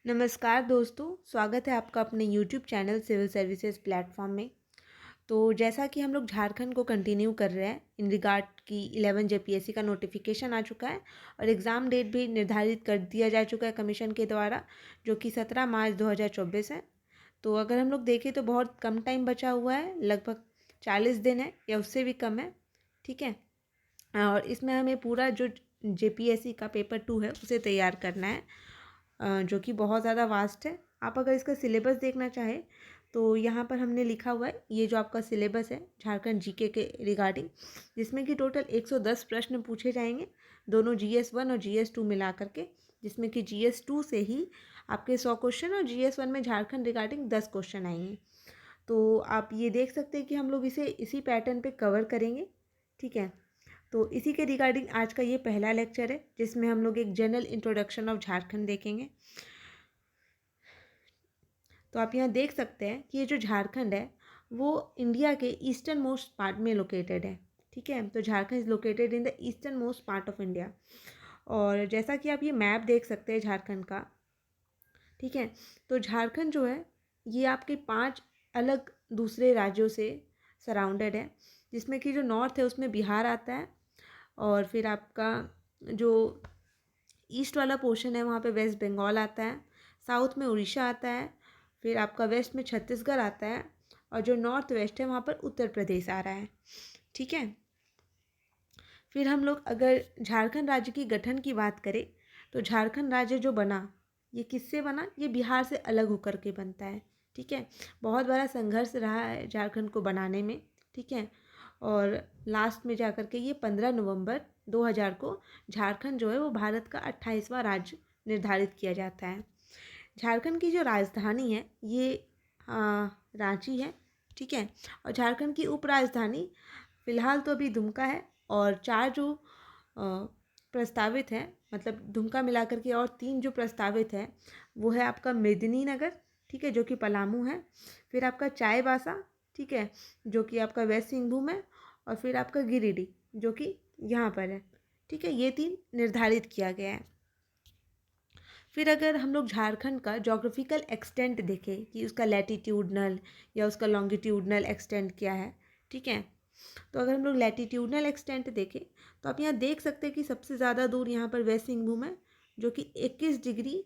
नमस्कार दोस्तों, स्वागत है आपका अपने YouTube channel civil services platform में। तो जैसा कि हम लोग झारखंड को कंटिन्यू कर रहे हैं इन रिगार्ड की 11 जेपीएससी का नोटिफिकेशन आ चुका है और एग्ज़ाम डेट भी निर्धारित कर दिया जा चुका है कमीशन के द्वारा, जो कि 17 मार्च 2024 है। तो अगर हम लोग देखें तो बहुत कम टाइम बचा हुआ है, लगभग 40 दिन है या उससे भी कम है। ठीक है, और इसमें हमें पूरा जो जेपीएससी का पेपर 2 है उसे तैयार करना है, जो कि बहुत ज़्यादा वास्ट है। आप अगर इसका सिलेबस देखना चाहें तो यहाँ पर हमने लिखा हुआ है, ये जो आपका सिलेबस है झारखंड जीके के रिगार्डिंग, जिसमें कि टोटल 110 प्रश्न पूछे जाएंगे, दोनों GS1 और GS2 मिला करके, जिसमें कि GS2 से ही आपके 100 क्वेश्चन और GS1 में झारखंड रिगार्डिंग 10 क्वेश्चन आएंगे। तो आप ये देख सकते हैं कि हम लोग इसे इसी पैटर्न पे कवर करेंगे। ठीक है, तो इसी के रिगार्डिंग आज का ये पहला लेक्चर है, जिसमें हम लोग एक जनरल इंट्रोडक्शन ऑफ झारखंड देखेंगे। तो आप यहाँ देख सकते हैं कि ये जो झारखंड है वो इंडिया के ईस्टर्न मोस्ट पार्ट में लोकेटेड है। ठीक है, तो Jharkhand is located in the eastern most part of India. और जैसा कि आप ये मैप देख सकते हैं झारखंड का, ठीक है, तो झारखंड जो है ये आपके 5 अलग दूसरे राज्यों से सराउंडेड है, जिसमें कि जो नॉर्थ है उसमें बिहार आता है, और फिर आपका जो ईस्ट वाला पोर्शन है वहाँ पे वेस्ट बंगाल आता है, साउथ में उड़ीसा आता है, फिर आपका वेस्ट में छत्तीसगढ़ आता है, और जो नॉर्थ वेस्ट है वहाँ पर उत्तर प्रदेश आ रहा है। ठीक है, फिर हम लोग अगर झारखंड राज्य की गठन की बात करें तो झारखंड राज्य जो बना ये किससे बना, ये बिहार से अलग होकर के बनता है। ठीक है, बहुत बड़ा संघर्ष रहा है झारखंड को बनाने में। ठीक है, और लास्ट में जाकर के ये 15 नवंबर 2000 को झारखंड जो है वो भारत का 28वां राज्य निर्धारित किया जाता है। झारखंड की जो राजधानी है ये रांची है। ठीक है, और झारखंड की उपराजधानी फ़िलहाल तो अभी दुमका है, और 4 जो प्रस्तावित हैं, मतलब दुमका मिलाकर के और 3 जो प्रस्तावित हैं वो है आपका मेदिनीनगर, ठीक है, जो कि पलामू है, फिर आपका चाईबासा, ठीक है, जो कि आपका वेस्ट सिंहभूम है, और फिर आपका गिरिडीह जो कि यहाँ पर है। ठीक है, ये 3 निर्धारित किया गया है। फिर अगर हम लोग झारखंड का जोग्राफिकल एक्सटेंट देखें कि उसका लैटिट्यूडनल या उसका लॉन्गिट्यूडनल एक्सटेंट क्या है। ठीक है, तो अगर हम लोग लैटिट्यूडनल एक्सटेंट देखें तो आप यहाँ देख सकते हैं कि सबसे ज़्यादा दूर यहाँ पर वेस्ट सिंहभूम है, जो कि 21 डिग्री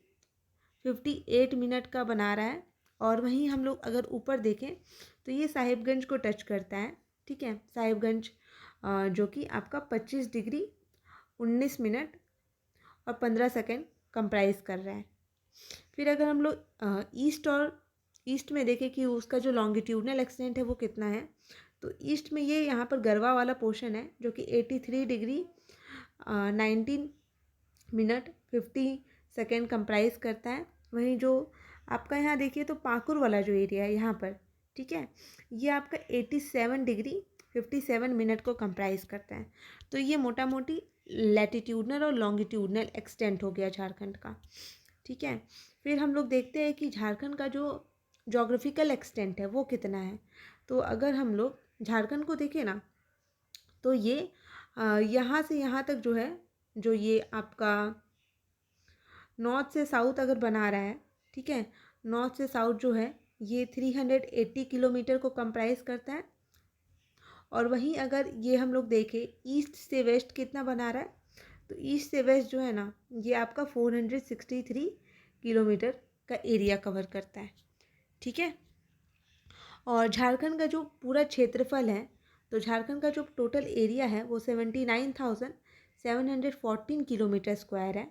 58 मिनट का बना रहा है। और वहीं हम लोग अगर ऊपर देखें तो ये साहिबगंज को टच करता है। ठीक है, साहिबगंज जो कि आपका 25 डिग्री 19 मिनट और 15 सेकेंड कंप्राइज कर रहा है। फिर अगर हम लोग ईस्ट में देखें कि उसका जो लॉन्गिट्यूडनल एक्सटेंट है वो कितना है, तो ईस्ट में ये यहाँ पर गरवा वाला पोर्शन है, जो कि 83 डिग्री 19 मिनट 50 सेकेंड कंप्राइज करता है। वहीं जो आपका यहाँ देखिए तो पाकुर वाला जो एरिया है यहाँ पर, ठीक है, ये आपका 87 डिग्री 57 मिनट को कंप्राइज करता है। तो ये मोटा मोटी लैटिट्यूडनल और लॉन्गिट्यूडनल एक्सटेंट हो गया झारखंड का। ठीक है, फिर हम लोग देखते हैं कि झारखंड का जो जोग्राफिकल एक्सटेंट है वो कितना है। तो अगर हम लोग झारखंड को देखें ना, तो ये यहाँ से यहाँ तक जो है, जो ये आपका नॉर्थ से साउथ अगर बना रहा है, ठीक है, नॉर्थ से साउथ जो है ये 380 किलोमीटर को कंप्राइज करता है। और वहीं अगर ये हम लोग देखें ईस्ट से वेस्ट कितना बना रहा है, तो ईस्ट से वेस्ट जो है ना ये आपका 463 किलोमीटर का एरिया कवर करता है। ठीक है, और झारखंड का जो पूरा क्षेत्रफल है, तो झारखंड का जो टोटल एरिया है वो 79,714 किलोमीटर स्क्वायर है।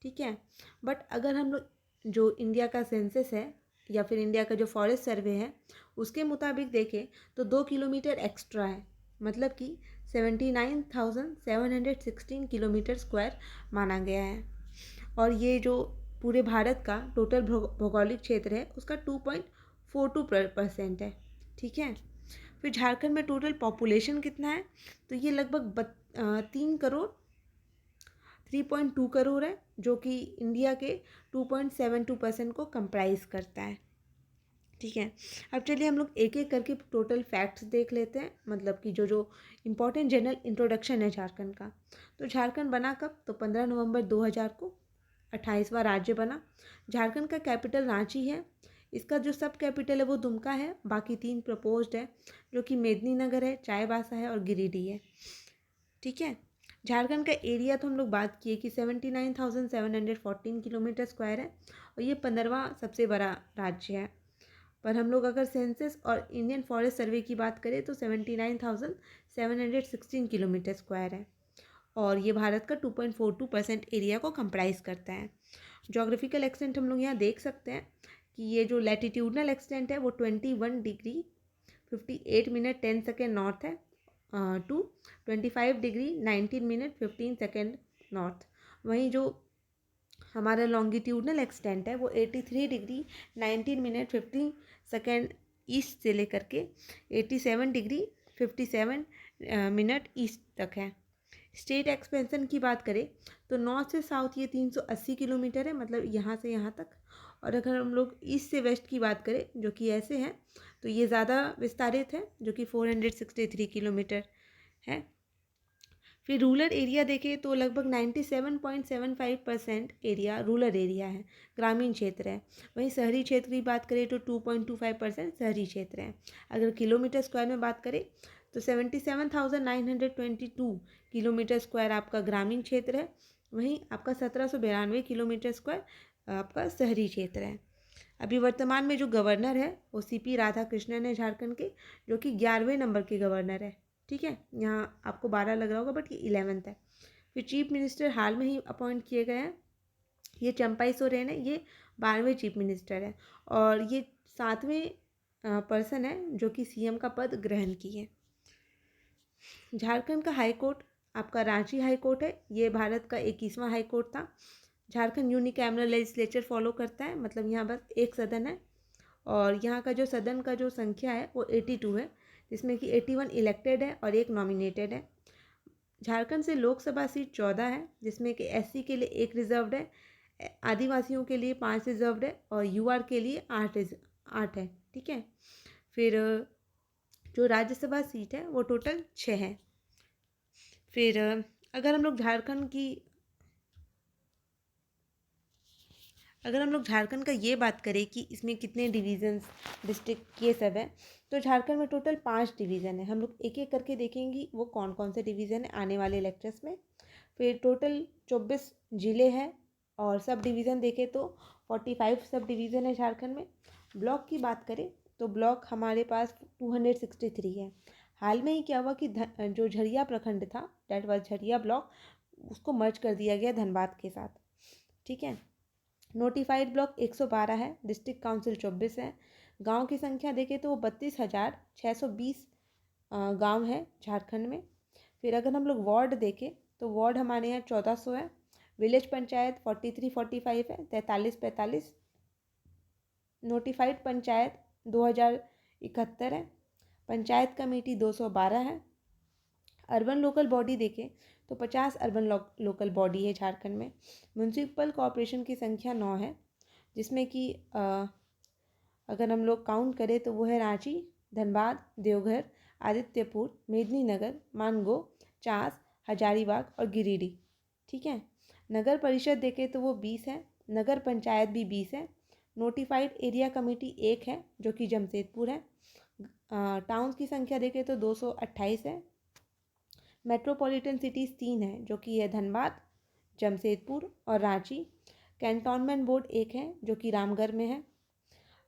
ठीक है, बट अगर हम लोग जो इंडिया का सेंसस है या फिर इंडिया का जो फॉरेस्ट सर्वे है उसके मुताबिक देखें तो 2 किलोमीटर एक्स्ट्रा है, मतलब कि 79,716 किलोमीटर स्क्वायर माना गया है। और ये जो पूरे भारत का टोटल भौगोलिक क्षेत्र है उसका 2.42% है। ठीक है, फिर झारखंड में टोटल पॉपुलेशन कितना है, तो ये लगभग 3.2 करोड़ है, जो कि इंडिया के 2.72% को कंप्राइज करता है। ठीक है, अब चलिए हम लोग एक एक करके टोटल फैक्ट्स देख लेते हैं, मतलब कि जो जो इम्पोर्टेंट जनरल इंट्रोडक्शन है झारखंड का। तो झारखंड बना कब, तो 15 नवंबर 2000 को। 28वां राज्य बना। झारखंड का कैपिटल रांची है। इसका जो सब कैपिटल है वो दुमका है। बाकी 3 प्रपोज्ड है, जो कि मेदिनीनगर है, चाईबासा है और गिरिडीह है। ठीक है। झारखंड का एरिया तो हम लोग बात किए कि 79,714 किलोमीटर स्क्वायर है और ये 15वां सबसे बड़ा राज्य है। पर हम लोग अगर सेंसस और इंडियन फॉरेस्ट सर्वे की बात करें तो 79,716 किलोमीटर स्क्वायर है और ये भारत का 2.42% एरिया को कंप्राइज करता है। जोग्राफिकल एक्सटेंट हम लोग यहाँ देख सकते हैं कि ये जो लैटिट्यूडनल एक्सटेंट है वो 21 डिग्री 58 मिनट 10 सेकेंड नॉर्थ है to 25 degree 19 minute 15 second north. वहीं जो हमारा लॉन्गिट्यूडनल एक्सटेंट है वो 83 डिग्री 19 मिनट 15 सेकेंड ईस्ट से लेकर के 87 डिग्री 57 मिनट ईस्ट तक है। स्टेट एक्सपेंशन की बात करें तो नॉर्थ से साउथ ये 380 किलोमीटर है, मतलब यहाँ से यहाँ तक। और अगर हम लोग ईस्ट से वेस्ट की बात करें जो कि ऐसे हैं तो ये ज़्यादा विस्तारित है, जो कि 463 किलोमीटर है। फिर रूरल एरिया देखें तो लगभग 97.75% एरिया रूरल एरिया है, ग्रामीण क्षेत्र है। वहीं शहरी क्षेत्र की बात करें तो 2.25% शहरी क्षेत्र है। अगर किलोमीटर स्क्वायर में बात करें तो 77,922 किलोमीटर स्क्वायर आपका ग्रामीण क्षेत्र है। वहीं आपका 1792 किलोमीटर स्क्वायर आपका शहरी क्षेत्र है। अभी वर्तमान में जो गवर्नर है वो CP राधाकृष्णन है झारखंड के, जो कि 11वें नंबर के गवर्नर है। ठीक है, यहाँ आपको 12 लग रहा होगा बट ये 11th है। फिर चीफ मिनिस्टर हाल में ही अपॉइंट किए गए हैं, ये चंपाई सोरेन है, ये 12वें चीफ मिनिस्टर है और ये 7वें पर्सन है जो कि CM का पद ग्रहण किए। झारखंड का हाई कोर्ट आपका रांची हाई कोर्ट है, ये भारत का 21वां हाई कोर्ट था। झारखंड यूनिकैमरल लेजिस्लेचर फॉलो करता है, मतलब यहाँ बस एक सदन है और यहाँ का जो सदन का जो संख्या है वो 82 है, जिसमें कि 81 इलेक्टेड है और 1 नॉमिनेटेड है। झारखंड से लोकसभा सीट 14 है, जिसमें कि SC के लिए 1 रिजर्व्ड है, आदिवासियों के लिए 5 रिजर्व्ड है और UR के लिए 8 है। ठीक है। फिर जो राज्यसभा सीट है वो टोटल 6 है। फिर अगर हम लोग झारखंड का ये बात करें कि इसमें कितने डिवीज़न्स डिस्ट्रिक्ट ये सब है, तो झारखंड में टोटल 5 डिवीज़न है। हम लोग एक एक करके देखेंगे वो कौन कौन से डिवीज़न है आने वाले लेक्चर्स में। फिर टोटल 24 ज़िले हैं और सब डिवीज़न देखें तो 45 सब डिवीज़न है झारखंड में। ब्लॉक की बात करें तो ब्लॉक हमारे पास 263 है। हाल में ही क्या हुआ कि जो झरिया प्रखंड था, डेट वाज झरिया ब्लॉक, उसको मर्ज कर दिया गया धनबाद के साथ। ठीक है। नोटिफाइड ब्लॉक 112 है, डिस्ट्रिक्ट काउंसिल 24 है। गांव की संख्या देखें तो वो 32,620 गांव है झारखंड में। फिर अगर हम लोग वार्ड देखें तो वार्ड हमारे यहाँ 1400 है। विलेज पंचायत 4345 है, 4345। नोटिफाइड पंचायत 2071 है। पंचायत कमेटी 212 है। अर्बन लोकल बॉडी देखें तो 50 अर्बन लोकल बॉडी है झारखंड में। म्यूनसिपल कॉरपोरेशन की संख्या 9 है, जिसमें कि अगर हम लोग काउंट करें तो वो है रांची, धनबाद, देवघर, आदित्यपुर, मेदिनीनगर, मानगो, चास, हजारीबाग और गिरिडीह। ठीक है। नगर परिषद देखें तो वो 20 है। नगर पंचायत भी 20 है। नोटिफाइड एरिया कमेटी 1 है जो कि जमशेदपुर है। टाउन्स की संख्या देखें तो 228 है। मेट्रोपॉलिटन सिटीज़ 3 है जो कि है धनबाद, जमशेदपुर और रांची। कैंटोनमेंट बोर्ड 1 है जो कि रामगढ़ में है।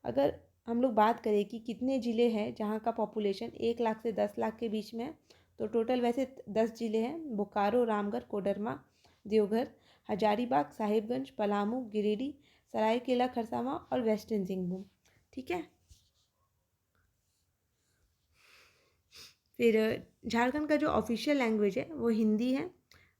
अगर हम लोग बात करें कि कितने ज़िले हैं जहाँ का पॉपुलेशन 1 लाख से 10 लाख के बीच में है, तो टोटल वैसे 10 ज़िले हैं: बोकारो, रामगढ़, कोडरमा, देवघर, हजारीबाग, साहिबगंज, पलामू, गिरिडीह, सरायकेला खरसावां और वेस्टर्न सिंहभूम। ठीक है। फिर झारखंड का जो ऑफिशियल लैंग्वेज है वो हिंदी है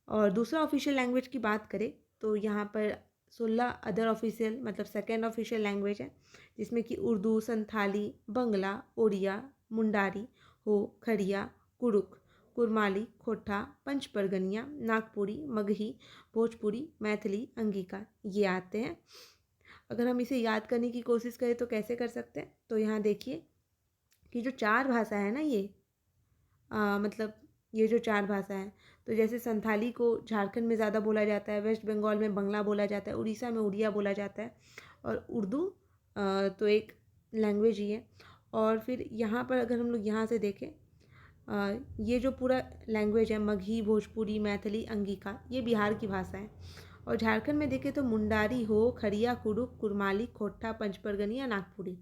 और दूसरा ऑफिशियल लैंग्वेज की बात करें तो यहाँ पर 16 अदर ऑफिशियल, मतलब सेकेंड ऑफिशियल लैंग्वेज है, जिसमें कि उर्दू, संथाली, बंगला, ओडिया, मुंडारी, हो, खड़िया, कुड़ुक, कुरमाली, खोटा, पंचपरगनिया, नागपुरी, मगही, भोजपुरी, मैथिली, अंगिका, ये आते हैं। अगर हम इसे याद करने की कोशिश करें तो कैसे कर सकते हैं, तो यहाँ देखिए कि जो 4 भाषा है ना, ये मतलब ये जो 4 भाषा है, तो तो जैसे संथाली को झारखंड में ज़्यादा बोला जाता है, वेस्ट बंगाल में बंगला बोला जाता है, उड़ीसा में उड़िया बोला जाता है, और उर्दू तो एक लैंग्वेज ही है। और फिर यहाँ पर अगर हम लोग यहाँ से देखें, ये जो पूरा लैंग्वेज है मगही, भोजपुरी, मैथिली, अंगिका, ये बिहार की भाषा है। और झारखंड में देखें तो मुंडारी, हो, खड़िया, कुडुख, कुरमाली, खोट्टा, पंचपरगनी या नागपुरी।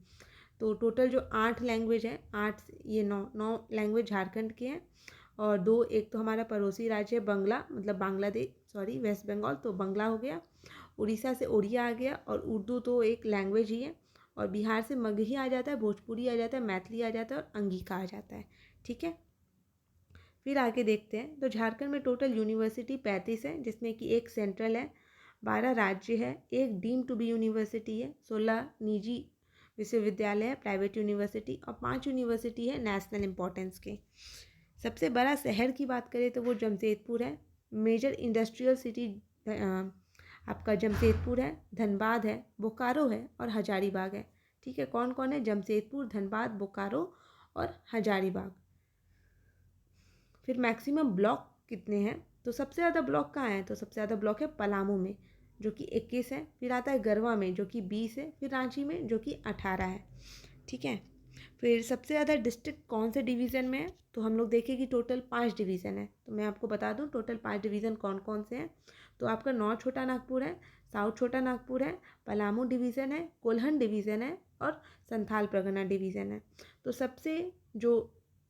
तो टोटल जो 8 लैंग्वेज हैं, 8 ये 9 लैंग्वेज झारखंड के हैं। और 2, एक तो हमारा पड़ोसी राज्य है बंगला, मतलब बांग्लादेश, सॉरी वेस्ट बंगाल, तो बंगला हो गया। उड़ीसा से उड़िया आ गया, और उर्दू तो एक लैंग्वेज ही है। और बिहार से मगही आ जाता है, भोजपुरी आ जाता है, मैथिली आ जाता है, और अंगिका आ जाता है। ठीक है, फिर आगे देखते हैं। तो झारखंड में टोटल यूनिवर्सिटी 35 है, जिसमें कि एक सेंट्रल है, 12 राज्य है, एक डीम टू बी यूनिवर्सिटी है, 16 निजी विश्वविद्यालय है, प्राइवेट यूनिवर्सिटी, और 5 यूनिवर्सिटी है नेशनल इम्पोर्टेंस के। सबसे बड़ा शहर की बात करें तो वो जमशेदपुर है। मेजर इंडस्ट्रियल सिटी आपका जमशेदपुर है, धनबाद है, बोकारो है, और हजारीबाग है। ठीक है, कौन कौन है? जमशेदपुर, धनबाद, बोकारो और हजारीबाग। फिर मैक्सिमम ब्लॉक कितने हैं? तो सबसे ज़्यादा ब्लॉक कहाँ है? तो सबसे ज़्यादा ब्लॉक है पलामू में, जो कि 21 है। फिर आता है गरवा में, जो कि 20 है। फिर रांची में, जो कि 18 है। ठीक है, फिर सबसे ज़्यादा डिस्ट्रिक्ट कौन से डिवीज़न में है? तो हम लोग देखें कि टोटल 5 डिवीज़न है। तो मैं आपको बता दूं टोटल 5 डिवीज़न कौन कौन से हैं। तो आपका नॉर्थ छोटा नागपुर है, साउथ छोटा नागपुर है, पलामू डिवीज़न है, कोल्हन डिवीज़न है, और संथाल परगना डिवीज़न है। तो सबसे जो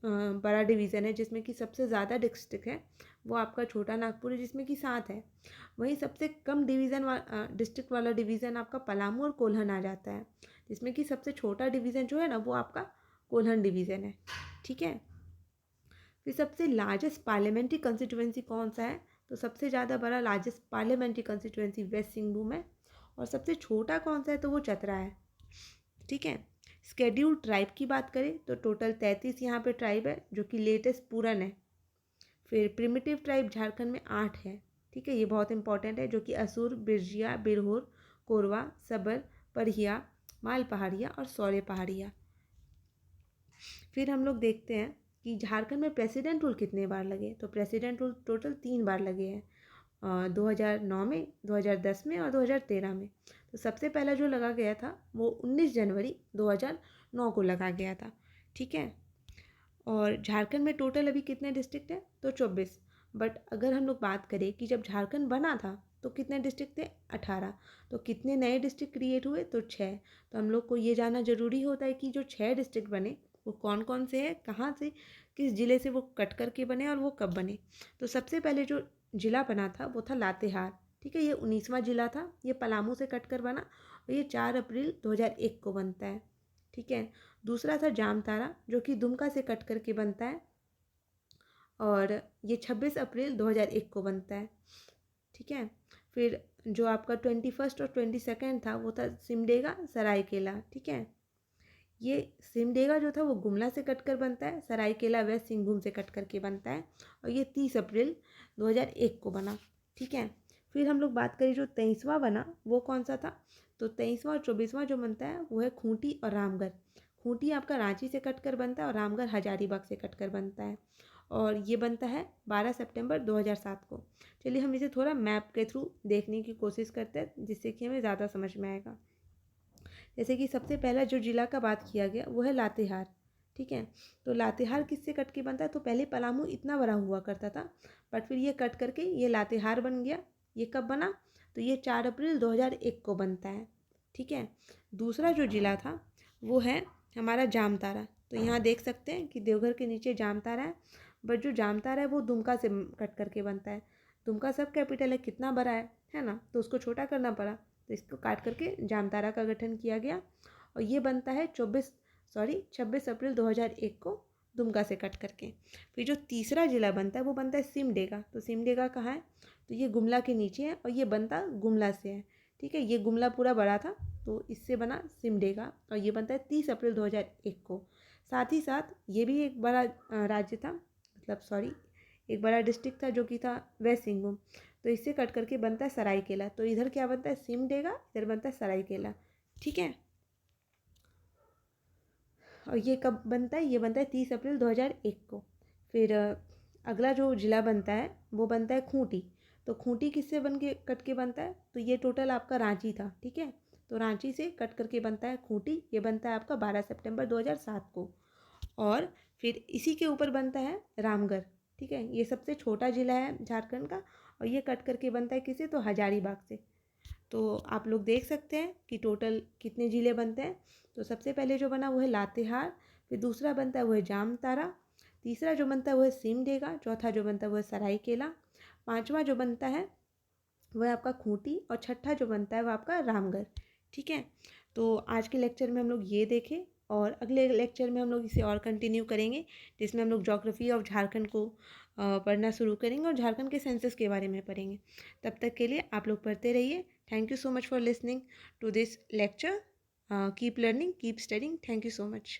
बड़ा डिवीज़न है, जिसमें कि सबसे ज़्यादा डिस्ट्रिक्ट है, वो आपका छोटा नागपुर है, जिसमें कि 7 है। वहीं सबसे कम डिस्ट्रिक्ट वाला डिवीज़न आपका पलामू और कोल्हन आ जाता है, जिसमें कि सबसे छोटा डिवीज़न जो है ना, वो आपका कोल्हन डिवीज़न है। ठीक है, फिर सबसे लार्जेस्ट पार्लियामेंट्री कंस्टिट्यूएंसी कौन सा है? तो सबसे ज़्यादा बड़ा largest parliamentary constituency west Singhbhum है। और सबसे छोटा कौन सा है? तो वो चतरा है। ठीक है, स्केड्यूल्ड ट्राइब की बात करें तो टोटल 33 यहाँ पे ट्राइब है, जो कि लेटेस्ट पूरन है। फिर प्रिमिटिव ट्राइब झारखंड में 8 है। ठीक है, ये बहुत इंपॉर्टेंट है, जो कि असुर, बिरजिया, बिरहोर, कोरवा, सबर, परहिया, माल पहाड़िया और सौरे पहाड़िया। फिर हम लोग देखते हैं कि झारखंड में प्रेसिडेंट रूल कितने बार लगे। तो प्रेसिडेंट रूल टोटल 3 बार लगे हैं, 2009 में, 2010 में और 2013 में। तो सबसे पहला जो लगा गया था वो 19 जनवरी 2009 को लगा गया था। ठीक है, और झारखंड में टोटल अभी कितने डिस्ट्रिक्ट हैं? तो 24। बट अगर हम लोग बात करें कि जब झारखंड बना था तो कितने डिस्ट्रिक्ट थे? 18। तो कितने नए डिस्ट्रिक्ट क्रिएट हुए? तो 6। तो हम लोग को ये जानना ज़रूरी होता है कि जो 6 डिस्ट्रिक्ट बने वो कौन कौन से हैं, कहाँ से, किस ज़िले से वो कट करके बने और वो कब बने। तो सबसे पहले जो ज़िला बना था वो था लातेहार। ठीक है, ये 19वां ज़िला था, ये पलामू से कट कर बना, और ये 4 अप्रैल 2001 को बनता है। ठीक है, दूसरा था जामतारा, जो कि दुमका से कट करके बनता है, और ये 26 अप्रैल 2001 को बनता है। ठीक है, फिर जो आपका 21 और 22 था वो था सिमडेगा, सरायकेला। ठीक है, ये सिमडेगा जो था वो गुमला से कट कर बनता है, सरायकेला वेस्ट सिंहभूम से कट करके बनता है, और ये 30 अप्रैल 2001 को बना। ठीक है, फिर हम लोग बात करें जो 23वां बना वो कौन सा था? तो 23वां और 24वां जो बनता है वो है खूंटी और रामगढ़। खूंटी आपका रांची से कट कर बनता है, और रामगढ़ हजारीबाग से कट कर बनता है, और ये बनता है 12 सितंबर 2007 को। चलिए हम इसे थोड़ा मैप के थ्रू देखने की कोशिश करते हैं, जिससे कि हमें ज़्यादा समझ में आएगा। जैसे कि सबसे पहला जो जिला का बात किया गया वो है लातेहार। ठीक है, तो लातेहार किससे कट के बनता है? तो पहले पलामू इतना बड़ा हुआ करता था, बट फिर ये कट करके ये लातेहार बन गया। ये कब बना? तो ये 4 अप्रैल 2001 को बनता है। ठीक है, दूसरा जो जिला था वो है हमारा जामतारा। तो यहाँ देख सकते हैं कि देवघर के नीचे जामतारा है, बट जो जामतारा है वो दुमका से कट करके बनता है। दुमका सब कैपिटल है, कितना बड़ा है ना, तो उसको छोटा करना पड़ा, तो इसको काट करके जामतारा का गठन किया गया, और ये बनता है 26 अप्रैल 2001 को दुमका से कट करके। फिर जो तीसरा जिला बनता है वो बनता है सिमडेगा। तो सिमडेगा कहाँ है? तो ये गुमला के नीचे है, और ये बनता गुमला से है। ठीक है, ये गुमला पूरा बड़ा था तो इससे बना सिमडेगा, और ये बनता है 30 अप्रैल 2001 को। साथ ही साथ ये भी एक बड़ा राज्य था, मतलब एक बड़ा डिस्ट्रिक्ट था, जो कि था वेस्ट सिंहभूम। तो इससे कट करके बनता है सरायकेला। तो इधर क्या बनता है? सिमडेगा, इधर बनता है सरायकेला। ठीक है, और ये कब बनता है? ये बनता है 30 अप्रैल 2001 को। फिर अगला जो ज़िला बनता है वो बनता है खूंटी। तो खूंटी किससे बन के कट के बनता है? तो ये टोटल आपका रांची था, ठीक है। तो रांची से कट करके बनता है खूंटी, ये बनता है आपका 12 सितंबर 2007 को। और फिर इसी के ऊपर बनता है रामगढ़, ठीक है। ये सबसे छोटा ज़िला है झारखंड का, और ये कट करके बनता है किसे? तो हजारीबाग से। तो आप लोग देख सकते हैं कि टोटल कितने ज़िले बनते हैं। तो सबसे पहले जो बना वो है लातेहार, फिर दूसरा बनता है वो है जामताड़ा, तीसरा जो बनता है वो है सिमडेगा, चौथा जो बनता है वो है सरायकेला, पांचवा जो बनता है वो है आपका खूंटी, और छठा जो बनता है वो आपका रामगढ़, ठीक है। तो आज के लेक्चर में हम लोग ये देखें, और अगले लेक्चर में हम लोग इसे और कंटिन्यू करेंगे, जिसमें हम लोग ज्योग्राफी ऑफ झारखंड को पढ़ना शुरू करेंगे और झारखंड के सेंसस के बारे में पढ़ेंगे। तब तक के लिए आप लोग पढ़ते रहिए। Thank you so much for listening to this lecture. Keep learning, keep studying. Thank you so much.